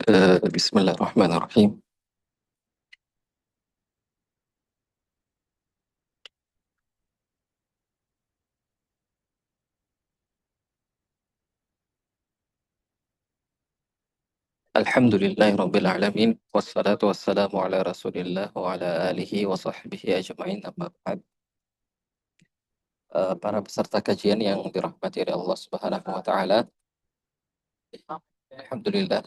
Bismillahirrahmanirrahim. Alhamdulillahirabbil alamin wassalatu wassalamu ala Rasulillah wa ala alihi wa sahbihi ajmain amma ba'd. Para peserta kajian yang dirahmati oleh Allah Subhanahu wa taala. Alhamdulillah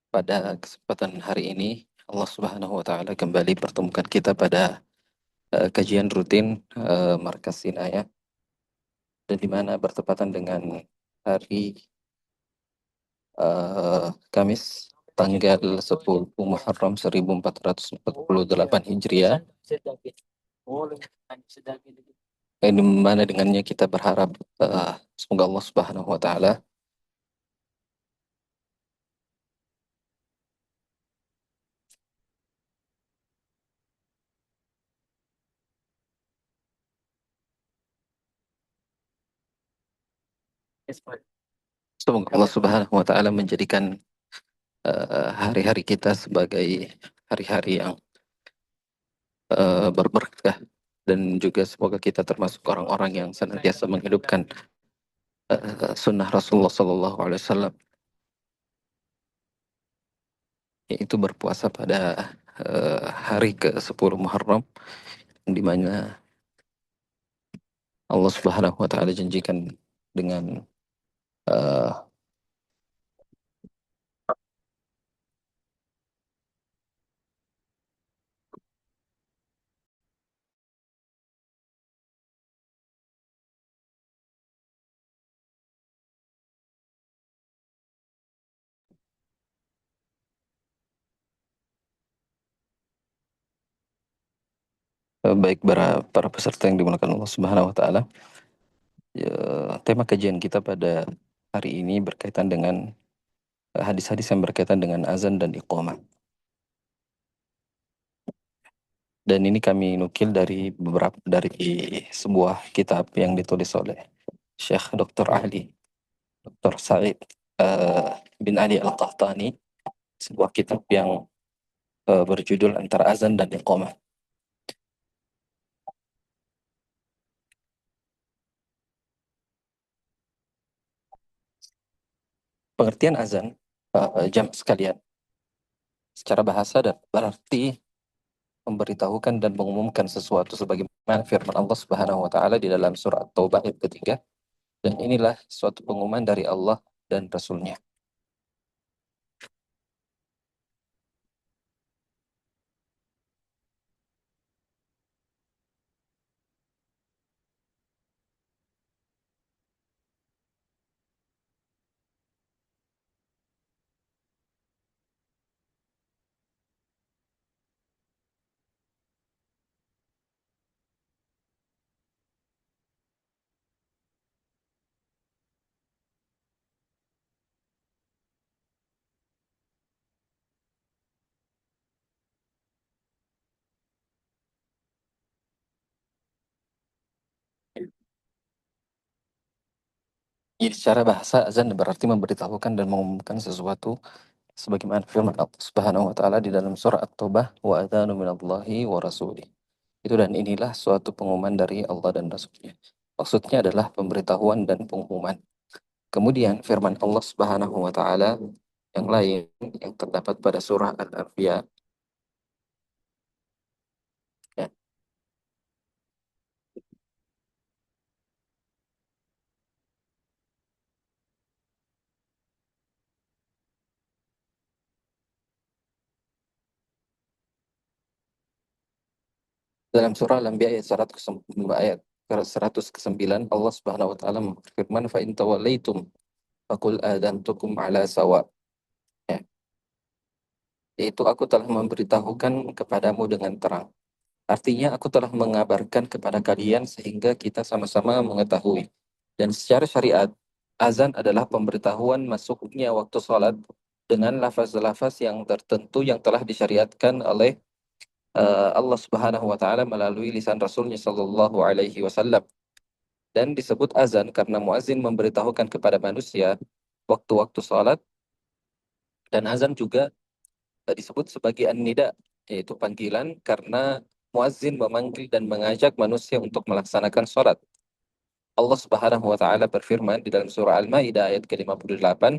pada kesempatan hari ini Allah Subhanahu wa taala kembali pertemukan kita pada kajian rutin Markas Sinaya, dan di mana bertepatan dengan hari Kamis tanggal 10 Muharram 1448 Hijriah, di mana dengannya kita berharap semoga Allah Subhanahu wa taala menjadikan hari-hari kita sebagai hari-hari yang berberkah, dan juga semoga kita termasuk orang-orang yang senantiasa menghidupkan sunnah Rasulullah Sallallahu Alaihi Wasallam, yaitu berpuasa pada hari ke-10 Muharram, di mana Allah Subhanahu wa taala janjikan dengan baik para peserta yang dimuliakan Allah Subhanahu wa taala. Tema kajian kita pada hari ini berkaitan dengan hadis-hadis yang berkaitan dengan azan dan iqamah. Dan ini kami nukil dari sebuah kitab yang ditulis oleh Syekh Dr. Ali, Dr. Said bin Ali Al-Qahtani, sebuah kitab yang berjudul Antara Azan dan Iqamah. Pengertian azan, jam sekalian, secara bahasa dan berarti memberitahukan dan mengumumkan sesuatu, sebagaimana firman Allah Subhanahu wa taala di dalam surah At-Taubah ayat ketiga, dan inilah suatu pengumuman dari Allah dan Rasul-Nya. Jadi secara bahasa azan berarti memberitahukan dan mengumumkan sesuatu, sebagaimana firman Allah Subhanahu wa taala di dalam surah At-Taubah, wa adzanu minallahi wa rasulih. Itu, dan inilah suatu pengumuman dari Allah dan Rasul-Nya. Maksudnya adalah pemberitahuan dan pengumuman. Kemudian firman Allah Subhanahu wa taala yang lain yang terdapat pada surah Al-Anbiya, ya, dalam surah Al-Anbiya ayat 109, Allah Subhanahu wa taala berfirman, fa in tawallaitum faqul adantukum ala sawa. Ya, yaitu aku telah memberitahukan kepadamu dengan terang. Artinya aku telah mengabarkan kepada kalian sehingga kita sama-sama mengetahui. Dan secara syariat, azan adalah pemberitahuan masuknya waktu sholat dengan lafaz-lafaz yang tertentu yang telah disyariatkan oleh Allah Subhanahu wa taala melalui lisan Rasulnya Shallallahu alaihi wasallam. Dan disebut azan karena muazin memberitahukan kepada manusia waktu-waktu sholat Dan azan juga disebut sebagai an-nida, yaitu panggilan karena muazzin memanggil dan mengajak manusia untuk melaksanakan sholat. Allah Subhanahu wa taala berfirman di dalam surah Al-Maidah ayat ke-58,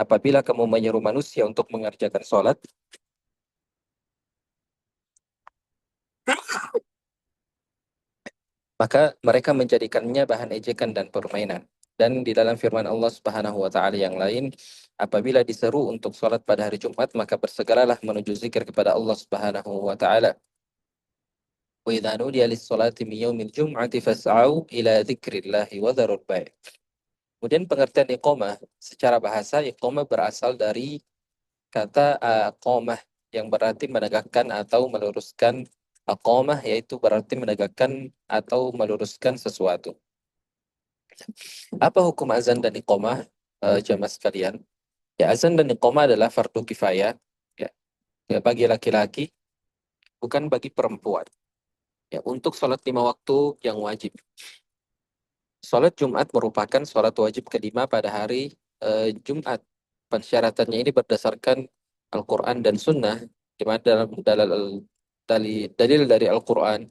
apabila kamu menyeru manusia untuk mengerjakan sholat, maka mereka menjadikannya bahan ejekan dan permainan. Dan di dalam firman Allah Subhanahu wa taala yang lain, apabila diseru untuk sholat pada hari Jumat, maka bersegeralah menuju zikir kepada Allah Subhanahu wa taala. Wa idza nudiya lis-sholati min yaumil jum'ati fas'au ila dzikrillahi wa dzarul bai'. Kemudian pengertian iqamah secara bahasa, iqamah berasal dari kata aqamah yang berarti menegakkan atau meluruskan. Aqamah yaitu berarti menegakkan atau meluruskan sesuatu. Apa hukum azan dan iqamah, jamaah sekalian? Ya, azan dan iqamah adalah fardu kifayah, ya, ya, bagi laki-laki, bukan bagi perempuan. Ya, untuk sholat 5 waktu yang wajib. Sholat Jumat merupakan sholat wajib kelima pada hari Jumat. Persyaratannya ini berdasarkan Al-Quran dan Sunnah, di mana dalam dalil dari Al-Quran,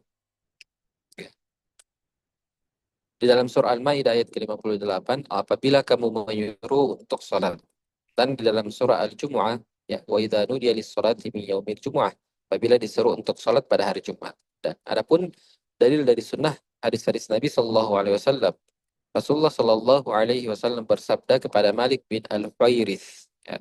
di dalam surah Al-Maidah ayat ke-58, apabila kamu menyuruh untuk sholat. Dan di dalam surah Al-Jumu'ah, ya, wa idza nudiya lis-sholati min yaumil jumu'ah, apabila disuruh untuk sholat pada hari Jumat. Dan adapun dalil dari sunnah, hadis-hadis Nabi Shallallahu Alaihi Wasallam, Rasulullah Shallallahu Alaihi Wasallam bersabda kepada Malik bin Al-Huwairits, ya,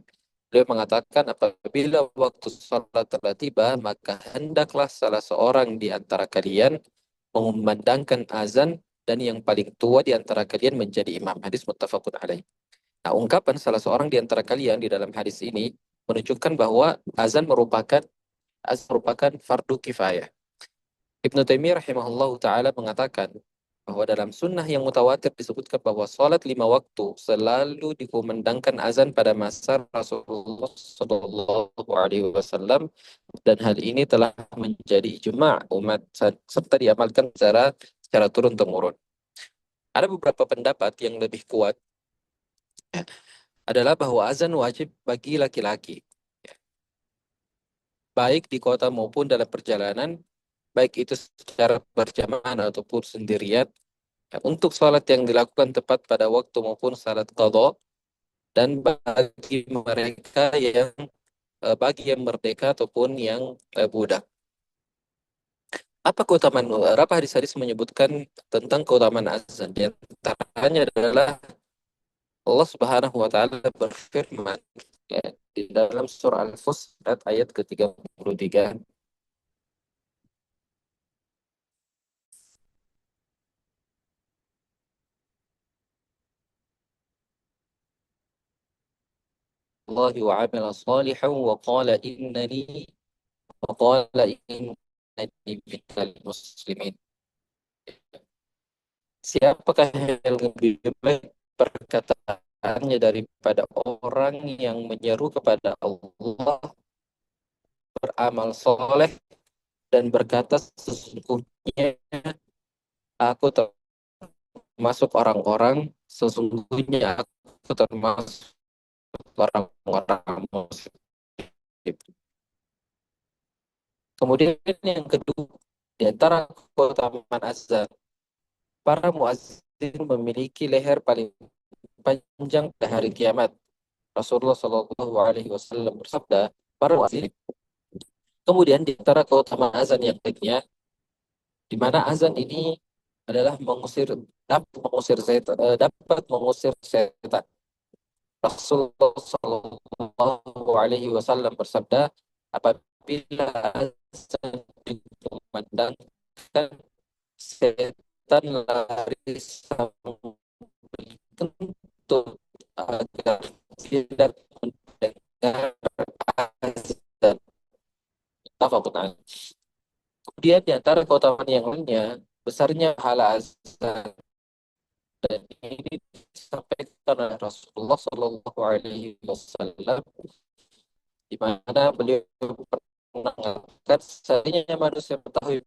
beliau mengatakan, apabila waktu sholat telah tiba, maka hendaklah salah seorang di antara kalian mengumandangkan azan, dan yang paling tua di antara kalian menjadi imam. Hadis muttafaqun alaih. Nah, ungkapan salah seorang di antara kalian di dalam hadis ini menunjukkan bahwa azan merupakan fardu kifayah. Ibnu Taimiyah rahimahullah taala mengatakan bahwa dalam sunnah yang mutawatir disebutkan bahwa sholat 5 waktu selalu dikumandangkan azan pada masa Rasulullah Shallallahu Alaihi Wasallam, dan hal ini telah menjadi ijma' umat serta diamalkan secara turun temurun. Ada beberapa pendapat yang lebih kuat, ya, adalah bahwa azan wajib bagi laki-laki, ya, baik di kota maupun dalam perjalanan, baik itu secara berjamaah ataupun sendirian, ya, untuk sholat yang dilakukan tepat pada waktu maupun salat qadha, dan bagi yang merdeka ataupun yang budak. Apa hadis-hadis menyebutkan tentang keutamaan azan? Di antaranya adalah Allah Subhanahu wa taala berfirman, ya, di dalam surah Al-Fussilat ayat ke-33. Allah wa amila salihan wa qala innani minal muslimin. Siapakah yang lebih baik perkataannya daripada orang yang menyeru kepada Allah, beramal soleh, dan berkata, sesungguhnya aku termasuk orang-orang, sesungguhnya aku termasuk orang-orang muslim. Kemudian yang kedua, di antara keutamaan azan, para muazzin memiliki leher paling panjang pada hari kiamat. Rasulullah Shallallahu Alaihi Wasallam bersabda, para muazzin. Kemudian di antara keutamaan azan yang lainnya, di mana azan ini adalah dapat mengusir setan. Rasulullah Shallallahu Alaihi Wasallam bersabda, apabila azan dikumandangkan, setan lari sambil kentut agar tidak mendengar azan. Tafakun alaih. Kemudian di antara keutamaan yang lainnya, besarnya pahala azan, dan ini disampaikan oleh Rasulullah Shallallahu Alaihi Wasallam, di mana beliau pernah mengatakan, seandainya manusia mengetahui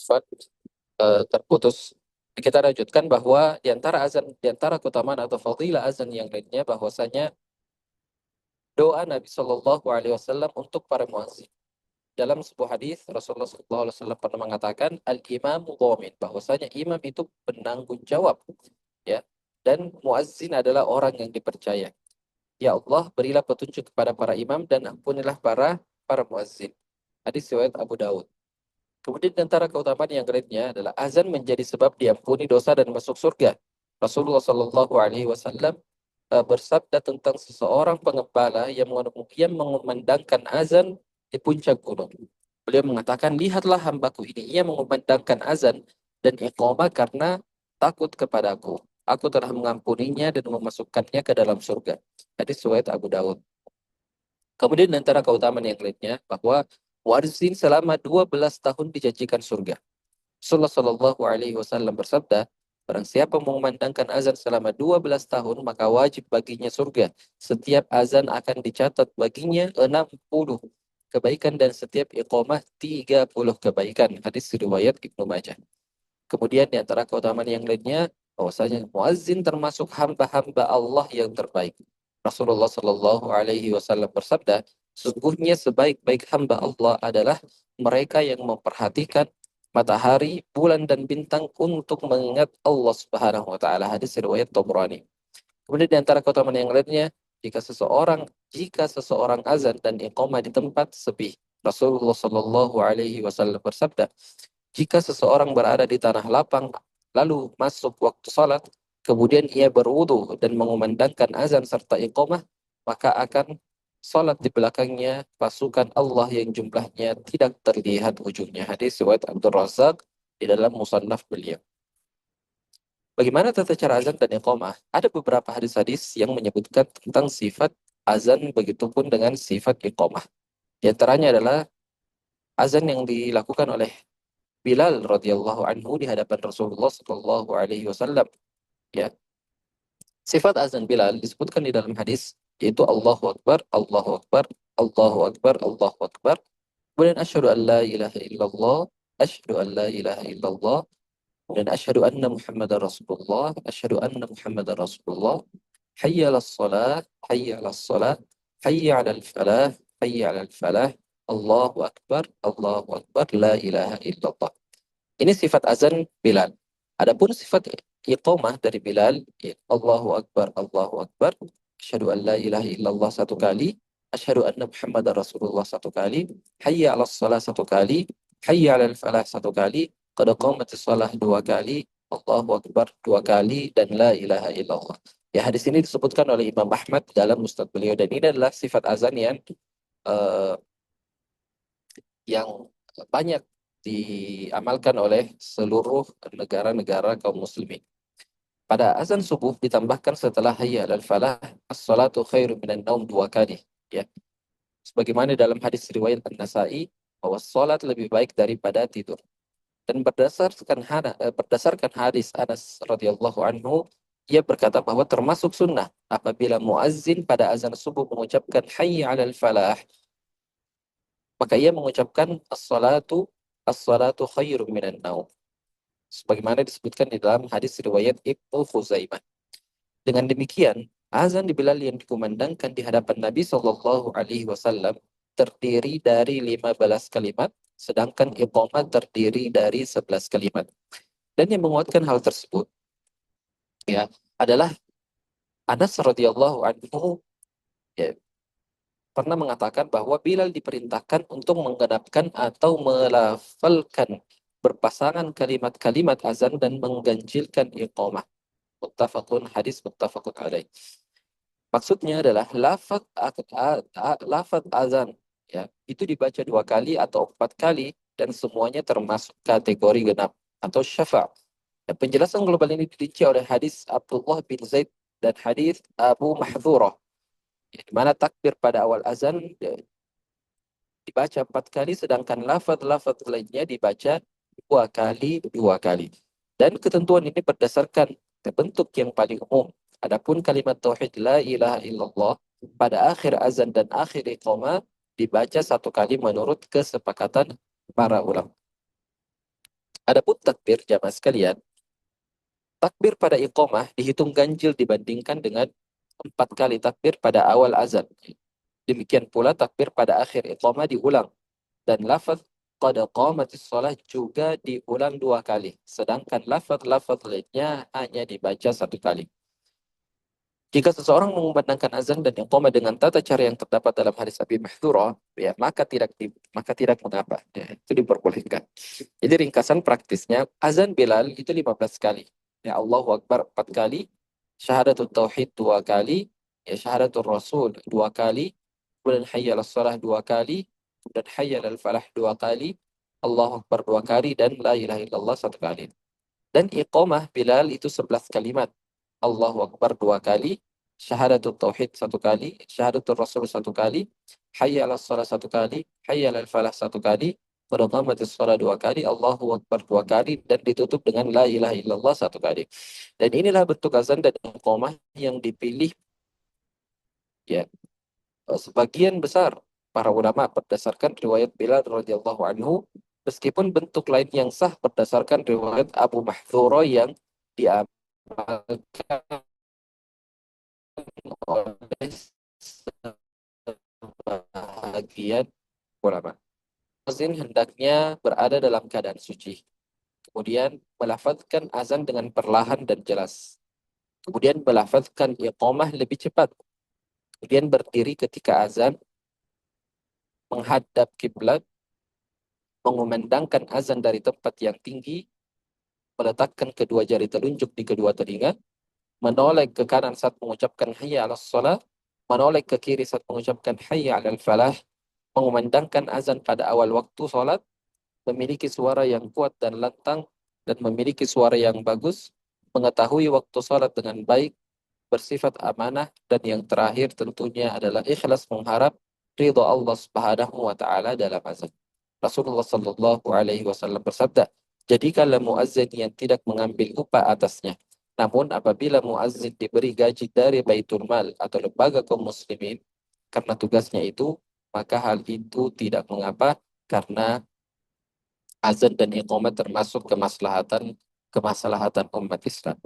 Afwan, terputus. Kita lanjutkan bahwa di antara keutamaan atau fadilah azan yang lainnya bahwasanya doa Nabi Shallallahu Alaihi Wasallam untuk para muazzin. Dalam sebuah hadis Rasulullah Shallallahu Alaihi Wasallam pernah mengatakan al-imam dhamin, bahwasanya imam itu penanggung jawab, ya, dan muazzin adalah orang yang dipercaya. Ya Allah, berilah petunjuk kepada para imam dan ampunilah para muazzin. Hadis riwayat Abu Daud. Kemudian di antara keutamaan yang lainnya adalah azan menjadi sebab diampuni dosa dan masuk surga. Rasulullah Shallallahu Alaihi Wasallam bersabda tentang seseorang pengembala yang mengumandangkan azan di puncak gunung. Beliau mengatakan, lihatlah hambaku ini, ia mengumandangkan azan dan iqamah karena takut kepadaku. Aku telah mengampuninya dan memasukkannya ke dalam surga. Hadis riwayat Abu Dawud. Kemudian di antara keutamaan yang lainnya bahwa warzin selama 12 tahun dijanjikan surga. Rasulullah Shallallahu Alaihi Wasallam bersabda, barang siapa mengumandangkan azan selama 12 tahun, maka wajib baginya surga. Setiap azan akan dicatat baginya 60 kebaikan dan setiap iqamah 30 kebaikan. Hadis riwayat Ibnu Majah. Kemudian di antara keutamaan yang lainnya, bahwasanya muazzin termasuk hamba-hamba Allah yang terbaik. Rasulullah Shallallahu Alaihi Wasallam bersabda, sesungguhnya sebaik-baik hamba Allah adalah mereka yang memperhatikan matahari, bulan, dan bintang untuk mengingat Allah Subhanahu Wa Taala. Hadis riwayat Tabrani. Kemudian di antara keutamaan yang lainnya, jika seseorang azan dan iqamah di tempat sepi, Rasulullah Shallallahu Alaihi Wasallam bersabda, jika seseorang berada di tanah lapang, lalu masuk waktu salat, kemudian ia berwudu dan mengumandangkan azan serta iqamah, maka akan salat di belakangnya pasukan Allah yang jumlahnya tidak terlihat ujungnya. Hadis riwayat Abdul Razak di dalam musannaf beliau. Bagaimana tata cara azan dan iqamah? Ada beberapa hadis-hadis yang menyebutkan tentang sifat azan, begitupun dengan sifat iqamah. Di antaranya adalah azan yang dilakukan oleh Bilal radhiyallahu anhu di hadapan Rasulullah sallallahu alaihi wasallam. Ya, sifat azan Bilal disebutkan di dalam hadis yaitu Allahu Akbar, Allahu Akbar, Allahu Akbar, Allahu Akbar. Kemudian asyhadu an la ilaha illallah, asyhadu an la ilaha illallah, dan asyhadu anna Muhammadar Rasulullah, asyhadu anna Muhammadar Rasulullah. Hayya 'alas shalah, hayya 'alas shalah, hayya 'alal falah, hayya 'alal falah. Allahu Akbar, Allahu Akbar, la ilaha illallah. Ini sifat azan Bilal. Adapun sifat iqamah dari Bilal, ya, Allahu Akbar, Allahu Akbar, asyhadu an la ilaha illallah satu kali, asyhadu anna Muhammadar Rasulullah satu kali, hayya 'alas shalah satu kali, hayya 'alal falah satu kali, qad qamatis shalah dua kali, Allahu Akbar dua kali, dan la ilaha illallah. Ya, hadis ini disebutkan oleh Imam Ahmad dalam Musnad beliau, dan ini adalah sifat azan eh, yang banyak diamalkan oleh seluruh negara-negara kaum muslimin. Pada azan subuh ditambahkan setelah hayya al falah, as-salatu khairu minan naum dua kali. Ya. Sebagaimana dalam hadis riwayat An-Nasai, bahwa salat lebih baik daripada tidur. Dan berdasarkan hadis Anas radhiyallahu anhu, ia berkata bahwa termasuk sunnah apabila muazzin pada azan subuh mengucapkan hayya 'alal falah, maka ia mengucapkan as-salatu khairum minan naum. Sebagaimana disebutkan di dalam hadis riwayat Ibnu Khuzaimah. Dengan demikian, azan di Bilal yang dikumandangkan di hadapan Nabi Shallallahu Alaihi Wasallam terdiri dari 15 kalimat, sedangkan iqamah terdiri dari 11 kalimat. Dan yang menguatkan hal tersebut, ya, adalah Anas radhiyallahu anhu, ya, pernah mengatakan bahwa Bilal diperintahkan untuk menggenapkan atau melafalkan berpasangan kalimat-kalimat azan dan mengganjilkan iqamah. Hadis muttafaqun alaih. Maksudnya adalah lafaz azan, ya, itu dibaca dua kali atau empat kali dan semuanya termasuk kategori genap atau syafa'. Dan penjelasan global ini dirinci oleh hadis Abdullah bin Zaid dan hadis Abu Mahdzurah, ya, di mana takbir pada awal azan, ya, dibaca empat kali, sedangkan lafaz-lafaz lainnya dibaca dua kali. Dan ketentuan ini berdasarkan bentuk yang paling umum. Adapun kalimat tauhid la ilaha illallah pada akhir azan dan akhir iqamah dibaca satu kali menurut kesepakatan para ulama. Adapun takbir jamaah sekalian, takbir pada iqamah dihitung ganjil dibandingkan dengan 4 kali takbir pada awal azan. Demikian pula takbir pada akhir iqamah diulang. Dan lafaz qad qamatis shalah juga diulang 2 kali. Sedangkan lafaz-lafaz lainnya hanya dibaca 1 kali. Jika seseorang mengumandangkan azan dan iqamah dengan tata cara yang terdapat dalam hadis Abi Mahdhurah, ya, maka tidak mengapa. Ya, itu diperbolehkan. Jadi ringkasan praktisnya, azan Bilal itu 15 kali. Ya, Allahu Akbar 4 kali, syahadatul tauhid 2 kali, ya, syahadatul rasul 2 kali, kemudian hayya alas salah 2 kali, kemudian hayya alal falah 2 kali, Allahu Akbar 2 kali, dan la ilaha illallah 1 kali. Dan iqamah Bilal itu 11 kalimat. Allahu Akbar 2 kali, syahadatul tauhid 1 kali, syahadatul rasul 1 kali, hayya ala salat 1 kali, hayya ala falah 1 kali, qad qamatis shalah 2 kali, Allahu Akbar 2 kali, dan ditutup dengan la ilaha illallah 1 kali. Dan inilah bentuk azan dan iqamah yang dipilih, ya, sebagian besar para ulama berdasarkan riwayat Bilal radhiyallahu anhu, meskipun bentuk lain yang sah berdasarkan riwayat Abu Mahdhura yang diamalkan oleh sebagian ulama. Muazin hendaknya berada dalam keadaan suci. Kemudian melafazkan azan dengan perlahan dan jelas. Kemudian melafazkan iqamah lebih cepat. Kemudian berdiri ketika azan, menghadap kiblat, mengumandangkan azan dari tempat yang tinggi, meletakkan kedua jari telunjuk di kedua telinga, menoleh ke kanan saat mengucapkan hayya 'alas shalah, menoleh ke kiri saat mengucapkan hayya 'alal falah, mengumandangkan azan pada awal waktu sholat, memiliki suara yang kuat dan lantang, dan memiliki suara yang bagus, mengetahui waktu sholat dengan baik, bersifat amanah, dan yang terakhir tentunya adalah ikhlas mengharap ridho Allah Subhanahu wa taala dalam azan. Rasulullah Shallallahu alaihi wasallam bersabda, "Jadikanlah muazzin yang tidak mengambil upah atasnya. Namun apabila muazzin diberi gaji dari Baitul Mal atau lembaga kaum muslimin karena tugasnya itu, maka hal itu tidak mengapa karena azan dan iqamah termasuk kemaslahatan umat Islam."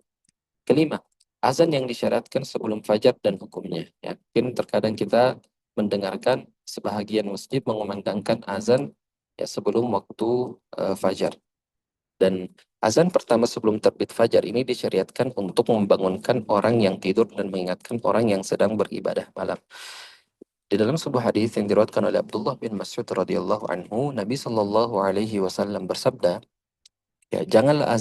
Kelima, azan yang disyariatkan sebelum fajar dan hukumnya. Ya, mungkin terkadang kita mendengarkan sebahagian masjid mengumandangkan azan, ya, sebelum waktu fajar. Dan azan pertama sebelum terbit fajar ini disyariatkan untuk membangunkan orang yang tidur dan mengingatkan orang yang sedang beribadah malam. Di dalam sebuah hadis yang diriwayatkan oleh Abdullah bin Mas'ud radhiyallahu anhu, Nabi Shallallahu alaihi wasallam bersabda, ya, janganlah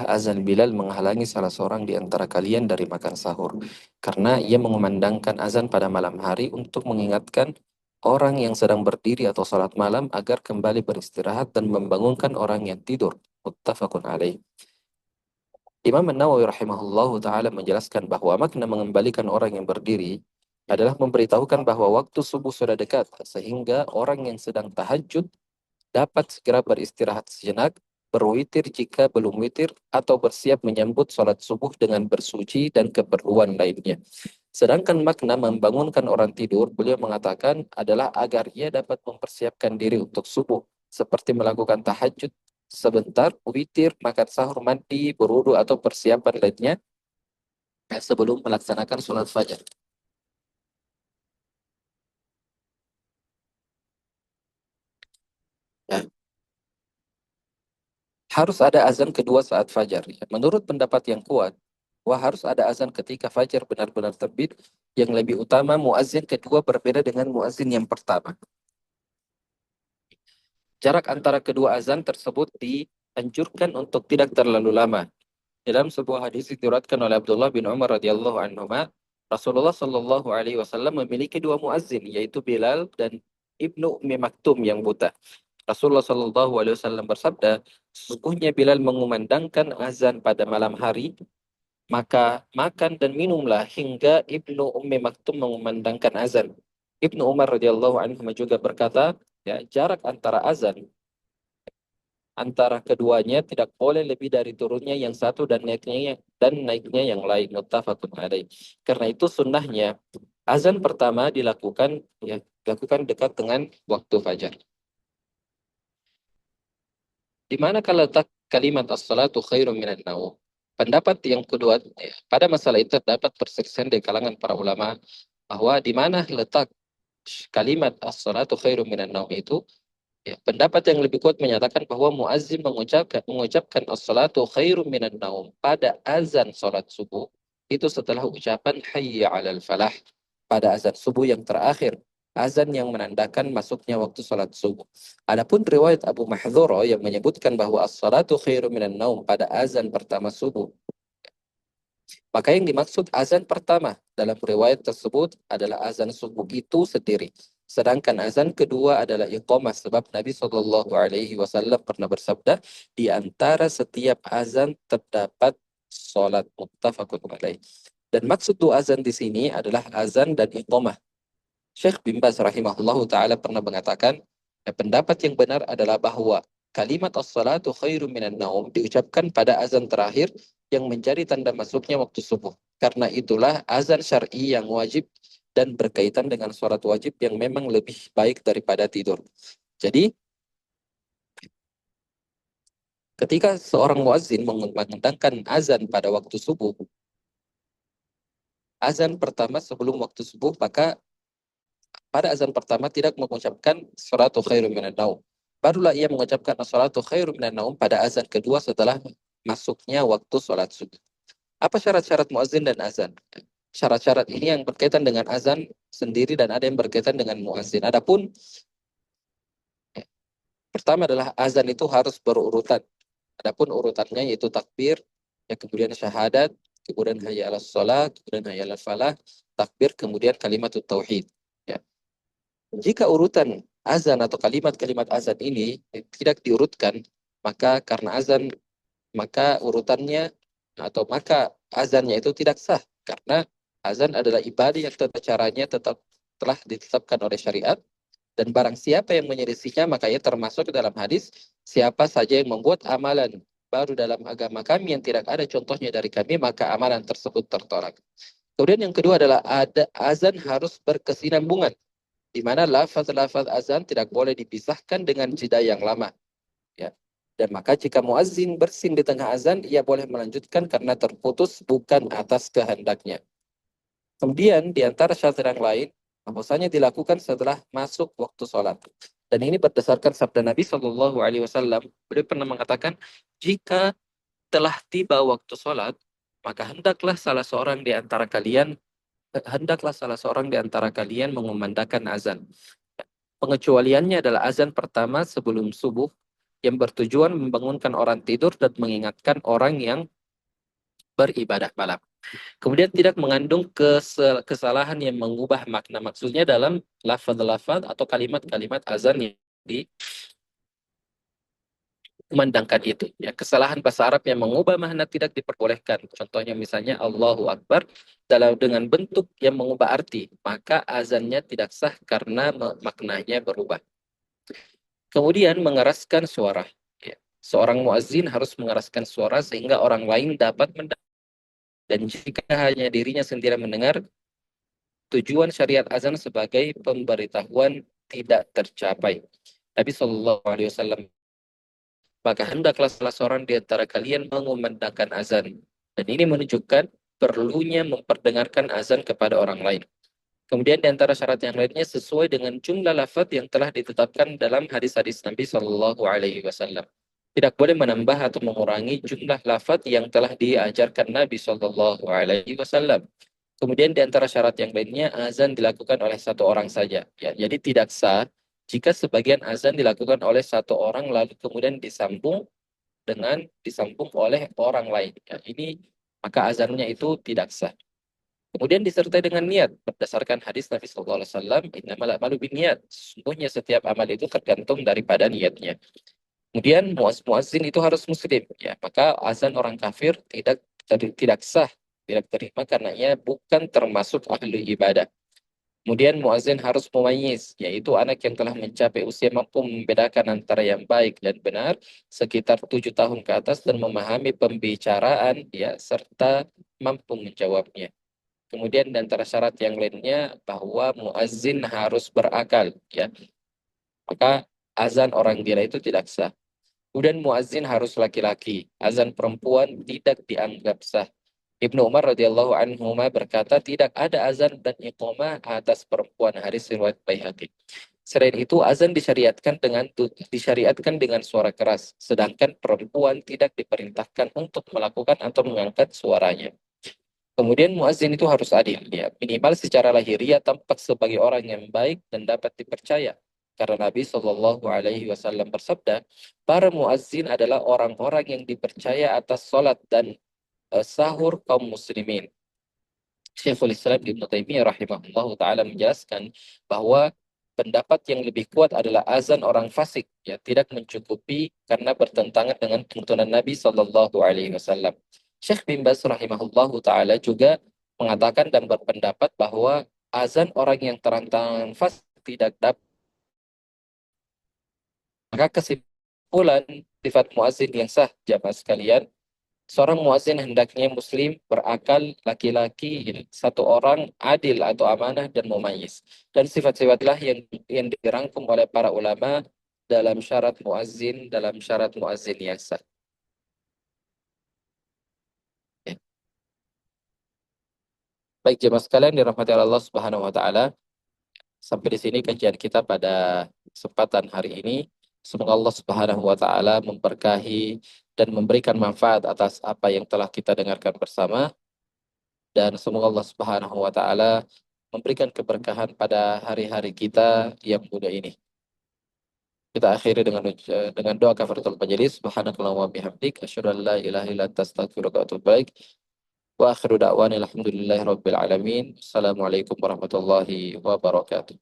azan Bilal menghalangi salah seorang di antara kalian dari makan sahur, karena ia mengumandangkan azan pada malam hari untuk mengingatkan orang yang sedang berdiri atau salat malam agar kembali beristirahat dan membangunkan orang yang tidur. Muttafaqun alaih. Imam An-Nawawi rahimahullahu taala menjelaskan bahwa makna mengembalikan orang yang berdiri adalah memberitahukan bahwa waktu subuh sudah dekat, sehingga orang yang sedang tahajud dapat segera beristirahat sejenak, berwitir jika belum witir, atau bersiap menyambut sholat subuh dengan bersuci dan keperluan lainnya. Sedangkan makna membangunkan orang tidur, beliau mengatakan adalah agar ia dapat mempersiapkan diri untuk subuh, seperti melakukan tahajud sebentar, witir, makan sahur, mandi, berwudu, atau persiapan lainnya sebelum melaksanakan sholat fajar. Ya, harus ada azan kedua saat fajar. Ya. Menurut pendapat yang kuat, wah, harus ada azan ketika fajar benar-benar terbit. Yang lebih utama, muazin kedua berbeda dengan muazin yang pertama. Jarak antara kedua azan tersebut dianjurkan untuk tidak terlalu lama. Dalam sebuah hadis diriwayatkan oleh Abdullah bin Umar radhiyallahu anhu, Rasulullah Shallallahu alaihi wasallam memiliki dua muazin, yaitu Bilal dan Ibnu Ummi Maktum yang buta. Rasulullah Shallallahu alaihi wasallam bersabda, sesungguhnya Bilal mengumandangkan azan pada malam hari, maka makan dan minumlah hingga Ibnu Ummi Maktum mengumandangkan azan. Ibnu Umar radhiyallahu anhu juga berkata, ya, jarak antara azan antara keduanya tidak boleh lebih dari turunnya yang satu dan naiknya yang lain. Muttafaqun alaih. Karena itu sunnahnya azan pertama dilakukan dekat dengan waktu fajar. Di mana kalau letak kalimat as-salatu khairum minan naum? Pendapat yang kedua, pada masalah itu terdapat perselisihan di kalangan para ulama bahwa di mana letak kalimat as-salatu khairum minan naum itu, ya, pendapat yang lebih kuat menyatakan bahwa muazzin mengucapkan as-salatu khairum minan naum pada azan salat subuh itu setelah ucapan hayya 'alal falah pada azan subuh yang terakhir, azan yang menandakan masuknya waktu salat subuh. Adapun riwayat Abu Mahdzura yang menyebutkan bahwa as-salatu khairum minan naum pada azan pertama subuh, maka yang dimaksud azan pertama dalam riwayat tersebut adalah azan subuh itu sendiri. Sedangkan azan kedua adalah iqamah, sebab Nabi Shallallahu Alaihi Wasallam pernah bersabda, di antara setiap azan terdapat sholat, muttafaqun alaih. Dan maksud dua azan di sini adalah azan dan iqamah. Syekh bin Baz rahimahullahu taala pernah mengatakan, ya, pendapat yang benar adalah bahwa kalimat as-salatu khairum minan naum diucapkan pada azan terakhir yang menjadi tanda masuknya waktu subuh. Karena itulah azan syar'i yang wajib dan berkaitan dengan sholat wajib yang memang lebih baik daripada tidur. Jadi, ketika seorang muazzin mengumandangkan azan pada waktu subuh, azan pertama sebelum waktu subuh, maka pada azan pertama tidak mengucapkan salatu khairum minan naum. Barulah ia mengucapkan salatu khairum minan naum pada azan kedua setelah masuknya waktu sholat subuh. Apa syarat-syarat muazin dan azan? Syarat-syarat ini yang berkaitan dengan azan sendiri dan ada yang berkaitan dengan muazin. Adapun pertama adalah azan itu harus berurutan. Adapun urutannya yaitu takbir, ya, kemudian syahadat, kemudian hayya 'alas shalah, kemudian hayya 'alal falah, takbir, kemudian kalimat tauhid. Ya. Jika urutan azan atau kalimat-kalimat azan ini tidak diurutkan, maka karena azan, maka urutannya atau maka azannya itu tidak sah. Karena azan adalah ibadah yang tata caranya tetap telah ditetapkan oleh syariat, dan barang siapa yang menyelisihinya maka ia termasuk dalam hadis, siapa saja yang membuat amalan baru dalam agama kami yang tidak ada contohnya dari kami, maka amalan tersebut tertolak. Kemudian yang kedua adalah ada azan harus berkesinambungan, di mana lafaz-lafaz azan tidak boleh dipisahkan dengan jeda yang lama. Ya. Dan maka jika muazzin bersin di tengah azan, ia boleh melanjutkan karena terputus bukan atas kehendaknya. Kemudian di antara syarat yang lain, bahwasanya dilakukan setelah masuk waktu sholat. Dan ini berdasarkan sabda Nabi Shallallahu Alaihi Wasallam. Beliau pernah mengatakan, jika telah tiba waktu sholat, maka hendaklah salah seorang di antara kalian mengumandangkan azan. Pengecualiannya adalah azan pertama sebelum subuh yang bertujuan membangunkan orang tidur dan mengingatkan orang yang beribadah malam. Kemudian tidak mengandung kesalahan yang mengubah makna. Maksudnya dalam lafaz-lafaz atau kalimat-kalimat azan yang dikumandangkan itu. Ya, kesalahan bahasa Arab yang mengubah makna tidak diperbolehkan. Contohnya misalnya Allahu Akbar dengan bentuk yang mengubah arti, maka azannya tidak sah karena maknanya berubah. Kemudian mengeraskan suara. Ya. Seorang muazzin harus mengeraskan suara sehingga orang lain dapat mendengar. Dan jika hanya dirinya sendiri mendengar, tujuan syariat azan sebagai pemberitahuan tidak tercapai. Nabi Shallallahu Alaihi Wasallam, maka hendaklah salah seorang di antara kalian mengumandangkan azan. Dan ini menunjukkan perlunya memperdengarkan azan kepada orang lain. Kemudian di antara syarat yang lainnya sesuai dengan jumlah lafaz yang telah ditetapkan dalam hadis-hadis Nabi Shallallahu Alaihi Wasallam. Tidak boleh menambah atau mengurangi jumlah lafaz yang telah diajarkan Nabi Shallallahu Alaihi Wasallam. Kemudian di antara syarat yang lainnya azan dilakukan oleh satu orang saja. Ya, jadi tidak sah jika sebagian azan dilakukan oleh satu orang lalu kemudian disambung oleh orang lain. Ya, ini maka azannya itu tidak sah. Kemudian disertai dengan niat berdasarkan hadis Nabi Sallallahu Alaihi Wasallam, innamal a'malu binniyat. Sesungguhnya setiap amal itu tergantung daripada niatnya. Kemudian muazzin itu harus muslim, ya. Maka azan orang kafir tidak sah, tidak terima karena ia bukan termasuk ahli ibadah. Kemudian muazzin harus mumayyiz, yaitu anak yang telah mencapai usia mampu membedakan antara yang baik dan benar sekitar 7 tahun ke atas dan memahami pembicaraan, ya, serta mampu menjawabnya. Kemudian di antara syarat yang lainnya bahwa muazzin harus berakal, ya. Maka azan orang gila itu tidak sah. Kemudian muazin harus laki-laki. Azan perempuan tidak dianggap sah. Ibnu Umar radhiyallahu anhu berkata tidak ada azan dan iqamah atas perempuan, hadis riwayat Baihaqi. Selain itu azan disyariatkan dengan suara keras, sedangkan perempuan tidak diperintahkan untuk melakukan atau mengangkat suaranya. Kemudian muazin itu harus adil, ya. Minimal secara lahiriah tampak sebagai orang yang baik dan dapat dipercaya. Karena Nabi Shallallahu Alaihi Wasallam bersabda, para muazin adalah orang-orang yang dipercaya atas salat dan sahur kaum muslimin. Syekhul Islam Ibnu Taimiyah rahimahullah taala menjelaskan bahwa pendapat yang lebih kuat adalah azan orang fasik, ya, tidak mencukupi karena bertentangan dengan tuntunan Nabi Shallallahu Alaihi Wasallam. Syekh bin Baz rahimahullah taala juga mengatakan dan berpendapat bahwa azan orang yang terang-terangan fasik tidak dapat. Maka kesimpulan sifat muazin yang sah, jamaah sekalian, seorang muazin hendaknya muslim, berakal, laki-laki, satu orang, adil atau amanah dan mumayyiz. Dan sifat-sifatlah yang dirangkum oleh para ulama dalam syarat muazin yang sah. Ya. Baik jemaah sekalian dirahmati Allah Subhanahu wa taala, sampai di sini kajian kita pada kesempatan hari ini. Semoga Allah Subhanahu wa taala memberkahi dan memberikan manfaat atas apa yang telah kita dengarkan bersama. Dan semoga Allah Subhanahu wa taala memberikan keberkahan pada hari-hari kita yang muda ini. Kita akhiri dengan doa kafaratul majelis. Subhanakallah wa bihamdik asyhadu an la ilaha illa anta astaghfiruka wa atubu ilaik. Wa akhiru da'wana alhamdulillahi rabbil alamin. Assalamualaikum warahmatullahi wabarakatuh.